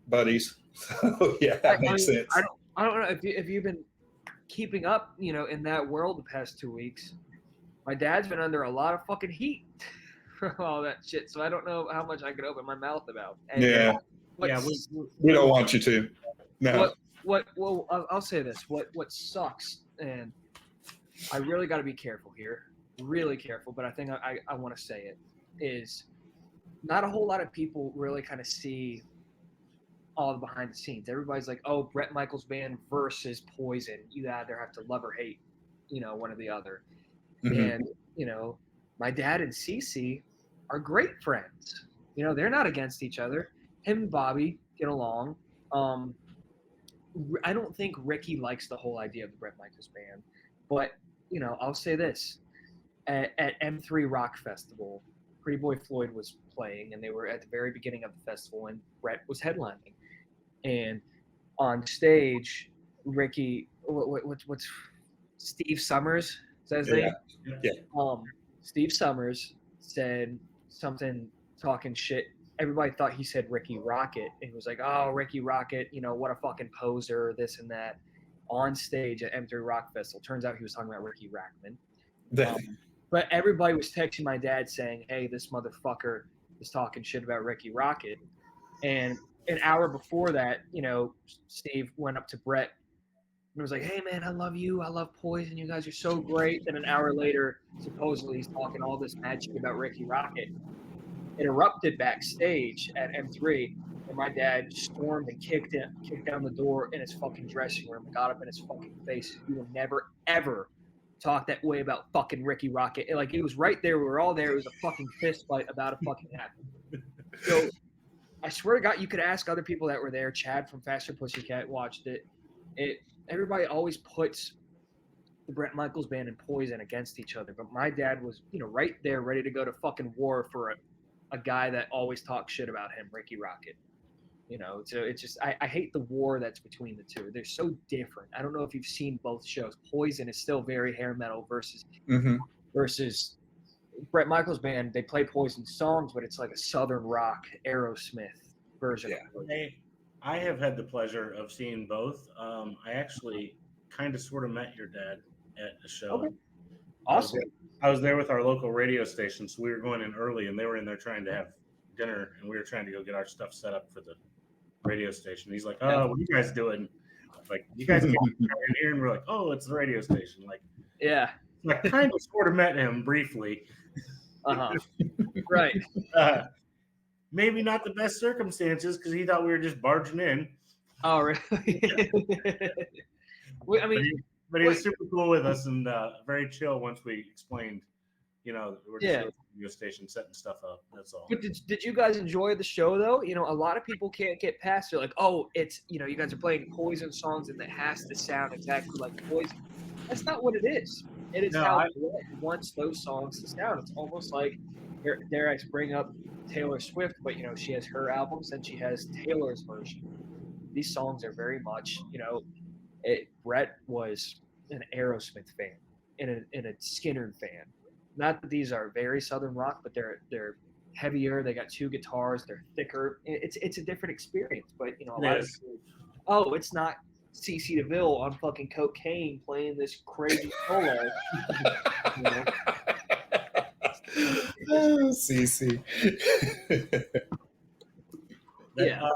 buddies. So yeah, that makes sense. I don't know if you've been keeping up, in that world the past 2 weeks. My dad's been under a lot of fucking heat for all that shit, so I don't know how much I could open my mouth about. And yeah, we don't want you to. No. Well, I'll say this. What sucks, and I really got to be careful here, really careful, but I think I want to say it, is not a whole lot of people really kind of see all the behind the scenes. Everybody's like, oh, Bret Michaels band versus Poison. You either have to love or hate, one or the other. Mm-hmm. And, my dad and Cece are great friends. They're not against each other. Him and Bobby get along. I don't think Ricky likes the whole idea of the Bret Michaels band, but I'll say this: at M3 Rock Festival, Pretty Boy Floyd was playing, and they were at the very beginning of the festival, and Bret was headlining. And on stage, Ricky, what's Steve Summers? Is that his name? Yeah. Steve Summers said something talking shit. Everybody thought he said Ricky Rocket, and he was like, "Oh, Ricky Rocket, what a fucking poser, this and that." On stage at M3 Rock Festival, turns out he was talking about Ricky Rackman. But everybody was texting my dad saying, "Hey, this motherfucker is talking shit about Ricky Rocket." And an hour before that, Steve went up to Bret and was like, "Hey, man, I love you. I love Poison. You guys are so great." Then an hour later, supposedly he's talking all this mad shit about Ricky Rocket. It erupted backstage at M3, and my dad stormed and kicked down the door in his fucking dressing room and got up in his fucking face. "You will never, ever talk that way about fucking Ricky Rocket." And, it was right there. We were all there. It was a fucking fist fight about to fucking happen. So I swear to God, you could ask other people that were there. Chad from Faster Pussycat watched it. Everybody always puts the Bret Michaels band and Poison against each other, but my dad was, right there, ready to go to fucking war for a guy that always talks shit about him, Ricky Rocket. So it's just I hate the war that's between the two. They're so different. I don't know if you've seen both shows. Poison is still very hair metal versus Bret Michaels band. They play Poison songs, but it's like a southern rock Aerosmith version. Yeah. I have had the pleasure of seeing both. I actually kind of sort of met your dad at a show. Okay. Awesome. I was there with our local radio station, so we were going in early, and they were in there trying to have dinner, and we were trying to go get our stuff set up for the radio station. He's like, "Oh, what are you guys doing?" Like, "You guys came in here," and we're like, "Oh, it's the radio station." Like, yeah. I kind of sort of met him briefly. Right. Maybe not the best circumstances because he thought we were just barging in. Oh, really? I mean, But he was super cool with us and very chill once we explained, we're just a radio station setting stuff up. That's all. but did you guys enjoy the show though? A lot of people can't get past it. Like, oh, it's you guys are playing Poison songs and it has to sound exactly like Poison. That's not what it is. It is how Brett wants those songs to sound. It's almost like, dare I bring up Taylor Swift, but she has her albums and she has Taylor's version. These songs are very much, Brett was an Aerosmith fan and a Skinner fan. Not that these are very Southern rock, but they're heavier. They got two guitars. They're thicker. It's a different experience. But a lot of people, it's not CeCe DeVille on fucking cocaine playing this crazy solo. CeCe. Yeah.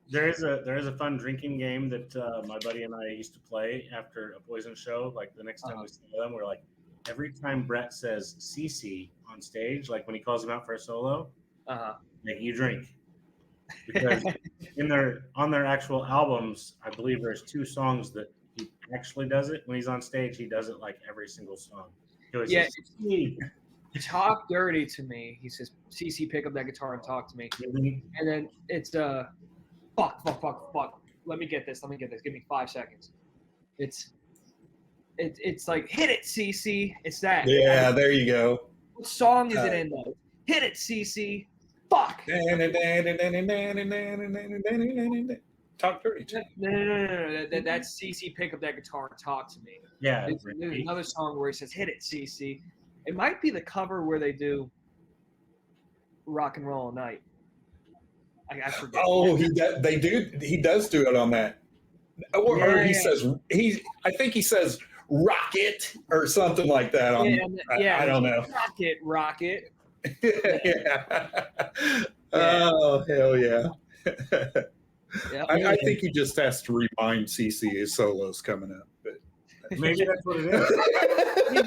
There is a fun drinking game that my buddy and I used to play after a Poison show. Like the next time we saw them, we're like, every time Brett says CeCe on stage, like when he calls him out for a solo, like you drink. Because on their actual albums, I believe there's 2 songs that he actually does it. When he's on stage, he does it like every single song. He always says, talk dirty to me. He says, CeCe, pick up that guitar and talk to me. And then it's fuck. Let me get this. Give me 5 seconds. It's like, hit it, CeCe. It's that. Yeah, there you go. What song is it in though? Hit it, CeCe. Fuck. Talk dirty. No. That's CeCe, pick up that guitar and talk to me. Yeah. There's another song where he says, hit it, CeCe. It might be the cover where they do Rock and Roll All Night. I forget. Oh, he does do it on that. Or he says, I think he says rocket or something like that. I don't know. Rocket. Yeah. Oh, hell yeah. I think he just has to remind CeCe his solos coming up. But maybe that's what it is. He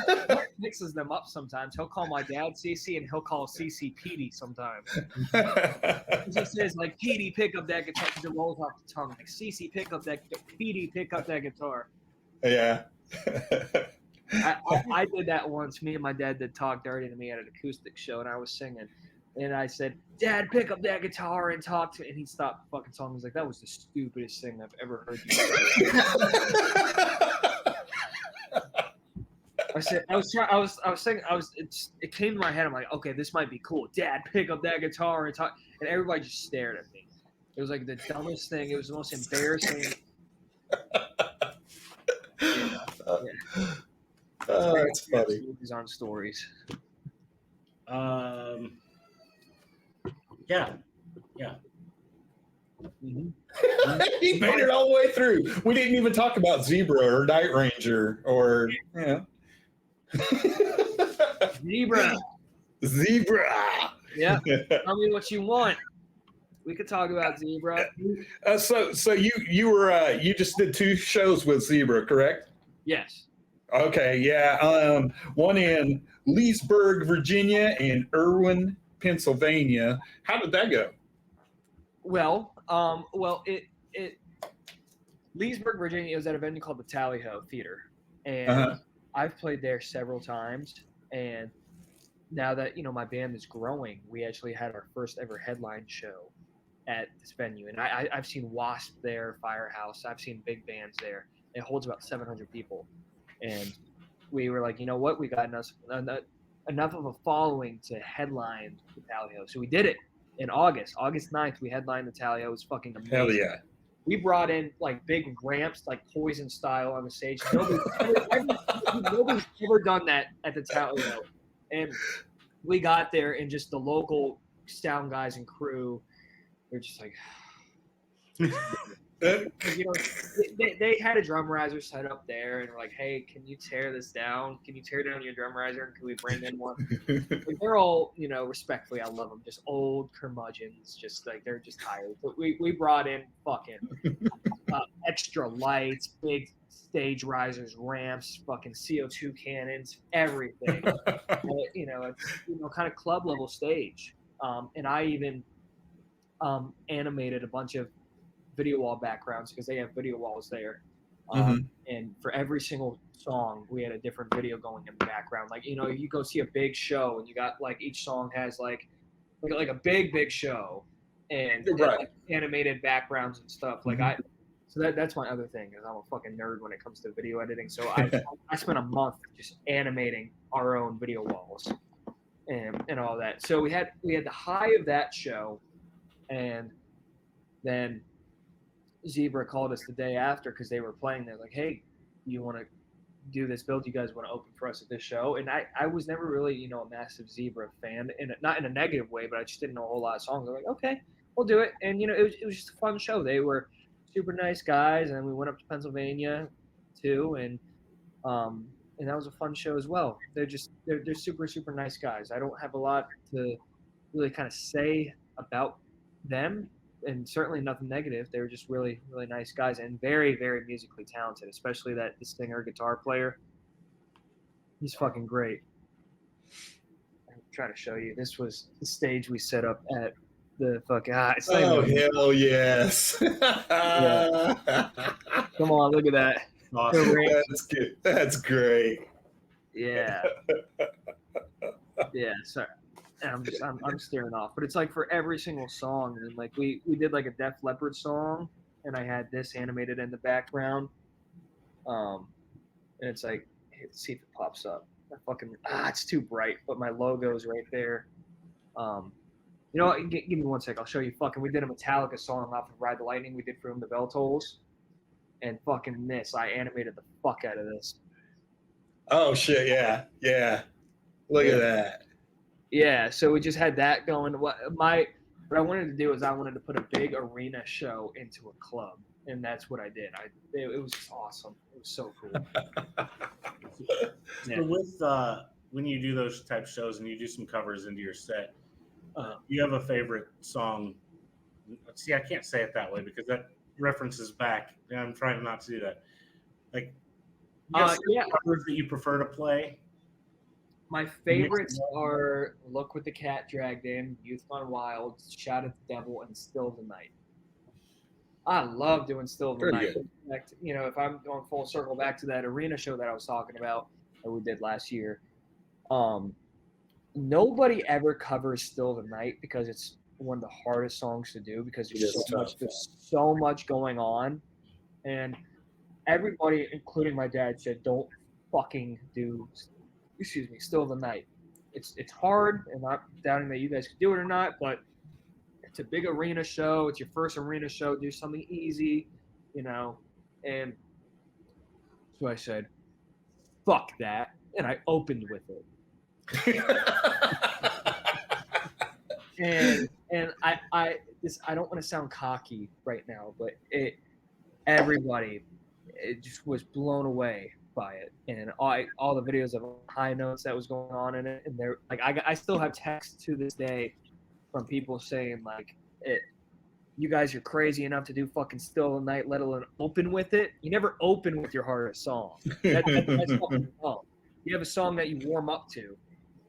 mixes them up sometimes. He'll call my dad CeCe and he'll call CeCe Petey sometimes. He just says, like, Petey, pick up that guitar, because it rolls off the tongue. Like, CeCe, pick up that, Petey, pick up that guitar. Yeah. I did that once. Me and my dad did Talk Dirty to me at an acoustic show, and I was singing. And I said, Dad, pick up that guitar and talk to me. And he stopped the fucking song. He was like, that was the stupidest thing I've ever heard you say. It came to my head. I'm like, okay, this might be cool. Dad, pick up that guitar and talk. And everybody just stared at me. It was like the dumbest thing. It was the most embarrassing. That's funny. Movies on stories. Yeah. Mm-hmm. He made it all the way through. We didn't even talk about Zebra or Night Ranger or Zebra. Yeah. Tell me what you want. We could talk about Zebra. So you just did 2 shows with Zebra, correct? Yes. Okay, yeah. One in Leesburg, Virginia, and Irwin, Pennsylvania. How did that go? Well, Leesburg, Virginia, was at a venue called the Tally Ho Theater, and I've played there several times. And now that my band is growing, we actually had our first ever headline show at this venue, and I've seen Wasp there, Firehouse. I've seen big bands there. It holds about 700 people, and we were like, you know what, we got enough of a following to headline the Tally Ho. So we did it in August 9th. We headlined the Tally Ho. It was fucking amazing. Hell yeah. We brought in like big ramps, like Poison style on the stage. Nobody's ever done that at the Tally Ho. And we got there, and just the local sound guys and crew, they're just like, they had a drum riser set up there, and we're like, hey, can you tear this down? Can you tear down your drum riser? And can we bring in one? Like, they're all, respectfully, I love them, just old curmudgeons, just like they're just tired. But we brought in fucking extra lights, big stage risers, ramps, fucking CO2 cannons, everything. it's kind of club level stage. And I even animated a bunch of video wall backgrounds because they have video walls there. And for every single song, we had a different video going in the background. Like, you go see a big show and you got like each song has like a big show and like, animated backgrounds and stuff. Like so that's my other thing is I'm a fucking nerd when it comes to video editing. So I spent a month just animating our own video walls and all that. So we had the high of that show, and then Zebra called us the day after because they were playing. They're like, "Hey, you want to do this build? You guys want to open for us at this show?" And I was never really a massive Zebra fan, not in a negative way, but I just didn't know a whole lot of songs. I was like, "Okay, we'll do it." And it was just a fun show. They were super nice guys, and we went up to Pennsylvania too, and that was a fun show as well. They're super nice guys. I don't have a lot to really kind of say about them, and certainly nothing negative. They were just really nice guys and very, very musically talented, especially the singer guitar player. He's fucking great. I'm trying to show you. This was the stage we set up at the fucking. Hell yes! Yeah. Come on, look at that. Awesome. That's good. That's great. Yeah. Yeah. Sorry. And I'm staring off, but it's like for every single song, and like we did like a Def Leppard song, and I had this animated in the background, and it's like, hey, let's see if it pops up. It's too bright, but my logo's right there. Give me 1 sec, I'll show you. We did a Metallica song off of Ride the Lightning. We did For Whom the Bell Tolls, and I animated the fuck out of this. Oh shit! Yeah. Look at that. Yeah, so we just had that going. What I wanted to do is I wanted to put a big arena show into a club, and that's what I did. It was just awesome. It was so cool. So with when you do those type of shows and you do some covers into your set, you have a favorite song? See, I can't say it that way because that references back. And I'm trying not to do that. Like, covers that you prefer to play. My favorites are Look What the Cat Dragged In, Youth Gone Wild, Shout at the Devil, and Still the Night. I love doing Still the Night. In fact, if I'm going full circle back to that arena show that I was talking about that we did last year, nobody ever covers Still the Night because it's one of the hardest songs to do because there's so much going on. And everybody, including my dad, said, don't fucking do Still the Night. It's hard, and I'm not doubting that you guys could do it or not, but it's a big arena show. It's your first arena show. Do something easy, And so I said, fuck that, and I opened with it. and I don't want to sound cocky right now, but everybody just was blown away by it, and all the videos of high notes that was going on in it, and they're like, I still have texts to this day from people saying like, you guys are crazy enough to do fucking Still the Night, let alone open with it. You never open with your hardest song. That's fucking wrong. You have a song that you warm up to,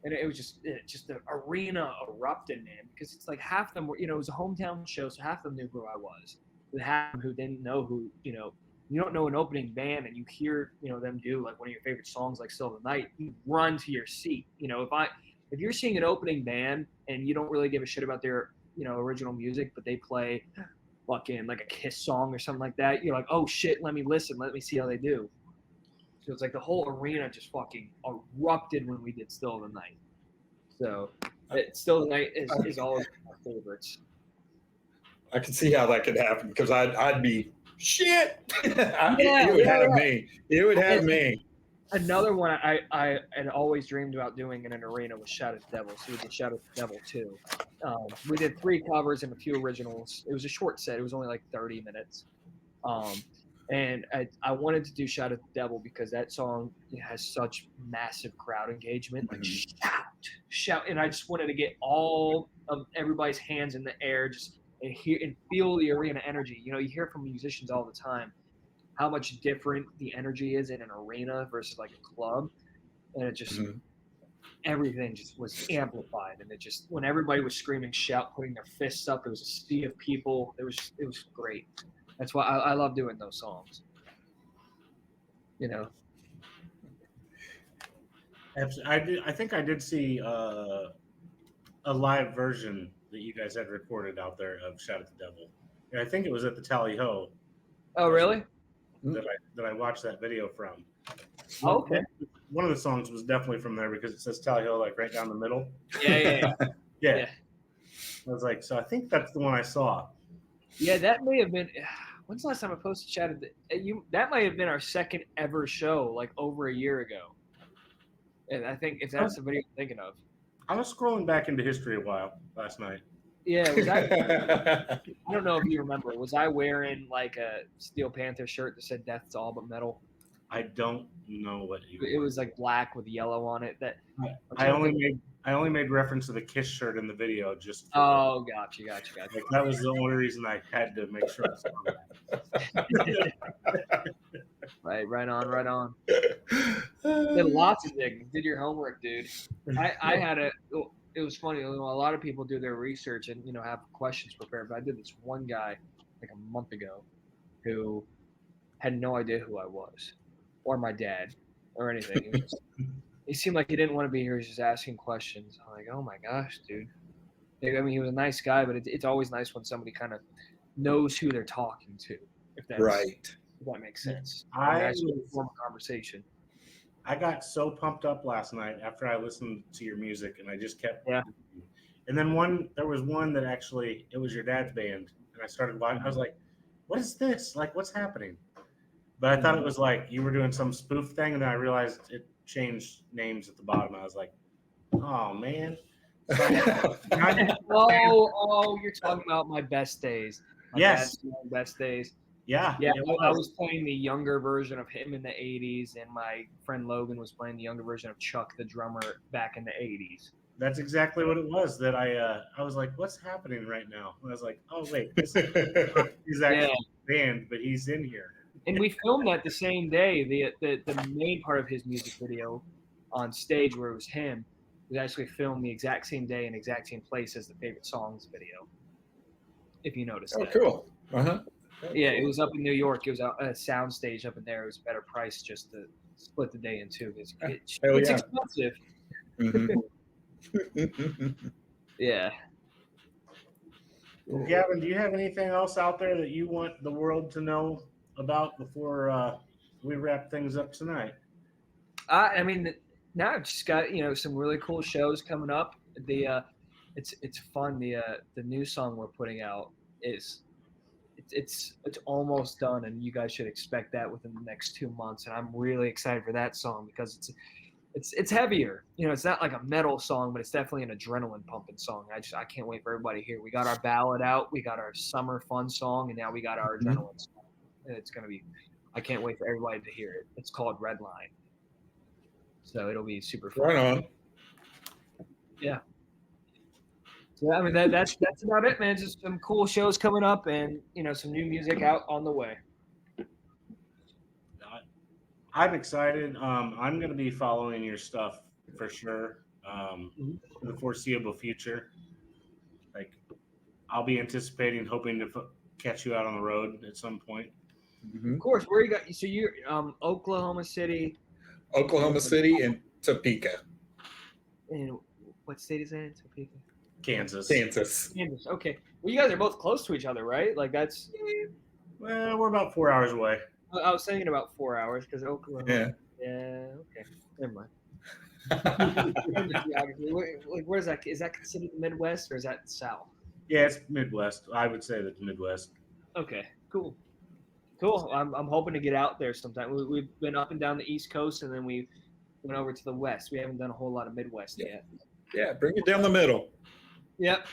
and it was just the arena erupted, man, because it's like half of them were, it was a hometown show, so half of them knew who I was, and half of them who didn't know who, you don't know an opening band and you hear, them do like one of your favorite songs like Still the Night, you run to your seat. If you're seeing an opening band and you don't really give a shit about their, original music, but they play fucking like a Kiss song or something like that, you're like, oh shit, let me listen, let me see how they do. So it's like the whole arena just fucking erupted when we did Still the Night. So Still the Night is always my favorites. I can see how that could happen because I'd be shit. It would have me. Another one I had always dreamed about doing in an arena was Shout at the Devil. So we did Shout at the Devil too. We did 3 covers and a few originals. It was a short set. It was only like 30 minutes. And I wanted to do Shout at the Devil because that song has such massive crowd engagement. Like shout. And I just wanted to get all of everybody's hands in the air, just and hear and feel the arena energy. You hear from musicians all the time how much different the energy is in an arena versus like a club, and it just everything just was amplified, and it just when everybody was screaming, shout, putting their fists up, it was a sea of people. It was great. That's why I love doing those songs. You know. I think I did see a live version that you guys had recorded out there of "Shout at the Devil." And I think it was at the Tally Ho Oh, really? that I watched that video from. Oh, okay. One of the songs was definitely from there because it says Tally Ho like right down the middle. Yeah. Yeah. I was like, so I think that's the one I saw. Yeah, that may have been. When's the last time I posted Shout at the? That might have been our second ever show, like over a year ago. And I think if that's the video I'm thinking of. I was scrolling back into history a while last night. Yeah, was I don't know if you remember. Was I wearing like a Steel Panther shirt that said "Death to All But Metal"? I don't know what you. It was like black with yellow on it. That I only made reference to the Kiss shirt in the video. Just oh, gotcha. like, that was the only reason I had to make sure. Right on. Did lots of digging. Did your homework, dude. I had it was funny. A lot of people do their research and have questions prepared, but I did this one guy like a month ago who had no idea who I was or my dad or anything. He seemed like he didn't want to be here. He was just asking questions. I'm like, oh my gosh, dude. I mean, he was a nice guy, but it's always nice when somebody kind of knows who they're talking to. If that makes sense. Actually form a conversation. I got so pumped up last night after I listened to your music, and I just kept. Yeah. And then there was one that actually it was your dad's band, and I started watching. I was like, "What is this? Like, what's happening?" But I thought it was like you were doing some spoof thing, and then I realized it changed names at the bottom. I was like, "Oh man!" So you're talking about my best days. My yes, best days. Yeah. I was playing the younger version of him in the 80s, and my friend Logan was playing the younger version of Chuck, the drummer, back in the 80s. That's exactly what it was. That I was like, "What's happening right now?" And I was like, "Oh wait, he's actually band, but he's in here." And we filmed that the same day. The main part of his music video on stage, where it was him, was actually filmed the exact same day and exact same place as the Favorite Songs video. If you noticed that. Oh, cool. Yeah, it was up in New York. It was a sound stage up in there. It was a better price just to split the day in two. It's expensive. Yeah. Well, Gavin, do you have anything else out there that you want the world to know about before we wrap things up tonight? I mean, now I've just got some really cool shows coming up. It's fun. The new song we're putting out is. It's almost done, and you guys should expect that within the next 2 months. And I'm really excited for that song because it's heavier. It's not like a metal song, but it's definitely an adrenaline pumping song. I can't wait for everybody to hear. We got our ballad out, we got our summer fun song, and now we got our adrenaline song. And it's gonna be. I can't wait for everybody to hear it. It's called Red Line, so it'll be super fun. Right on. Yeah. So, I mean, that's about it, man. Just some cool shows coming up and, some new music out on the way. I'm excited. I'm going to be following your stuff for sure for the foreseeable future. Like, I'll be anticipating, hoping to catch you out on the road at some point. Of course. Where you got? So you're Oklahoma City. Oklahoma City and Topeka. And what state is that in Topeka? Kansas. Okay. Well, you guys are both close to each other, right? Like that's. Well, we're about 4 hours away. I was thinking about 4 hours because Oklahoma. Yeah. Yeah. Okay. Never mind. Like, where is that? Is that considered the Midwest or is that South? Yeah, it's Midwest. I would say that's Midwest. Okay. Cool. I'm hoping to get out there sometime. We've been up and down the East Coast, and then we went over to the West. We haven't done a whole lot of Midwest yet. Yeah, bring it down the middle. Yep.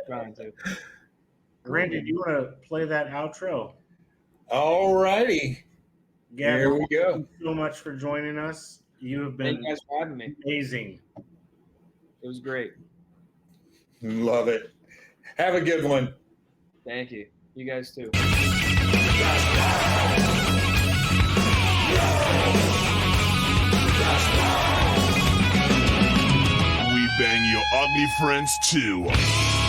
Trying to. Randy, do you want to play that outro? All righty. Gavin, here we go. Thank you so much for joining us. You have been Thank you guys for having me. Amazing. It was great. Love it. Have a good one. Thank you. You guys too. Just Ugly Friends 2.